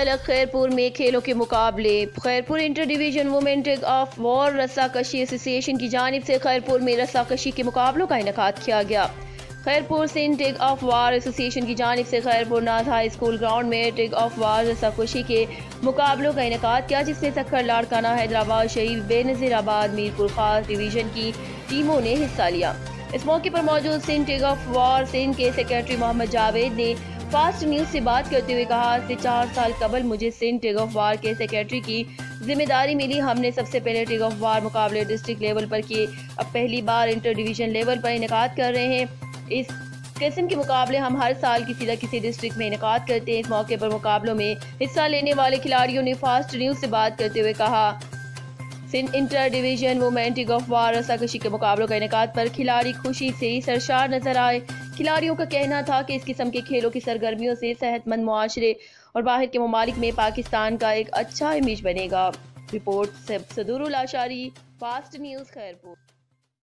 ملک خیرپور میں کھیلوں کے مقابلے۔ Khairpur inter division women tug of war رسا کشی ایسوسی ایشن کی جانب سے خیرپور میں رسا کشی کے مقابلوں کا انعقاد کیا گیا۔ Khairpur Sindh tug of war association کی جانب سے Khairpur Naz high school ground میں ٹگ آف وار رسا کشی کے مقابلوں کا انعقاد کیا، جس میں سکھر، لاڑکانہ، حیدرآباد شریف، بے نظیر آباد، میرپور خاص ڈویژن کی ٹیموں نے حصہ لیا۔ اس موقع پر موجود Sindh tug of war Sindh کے سیکرٹری محمد جاوید نے فاسٹ نیوز سے بات کرتے ہوئے کہا، آج سے 4 سال قبل مجھے سندھ ٹگ آف وار کے سیکرٹری کی ذمہ داری ملی۔ ہم نے سب سے پہلے ٹگ آف وار مقابلے ڈسٹرکٹ لیول پر کیے، اب پہلی بار انٹر ڈویژن لیول پر انعقاد کر رہے ہیں۔ اس قسم کے مقابلے ہم ہر سال کسی نہ کسی ڈسٹرکٹ میں انعقاد کرتے ہیں۔ اس موقع پر مقابلوں میں حصہ لینے والے کھلاڑیوں نے فاسٹ نیوز سے بات کرتے ہوئے کہا، Sindh inter division women tug of war رسا کشی کے مقابلوں کا انعقاد پر کھلاڑی خوشی سے سرشار نظر آئے۔ کھلاڑیوں کا کہنا تھا کہ اس قسم کے کھیلوں کی سرگرمیوں سے صحت مند معاشرے اور باہر کے ممالک میں پاکستان کا ایک اچھا امیج بنے گا۔ رپورٹ صدور الاشاری، فاسٹ نیوز خیرپور۔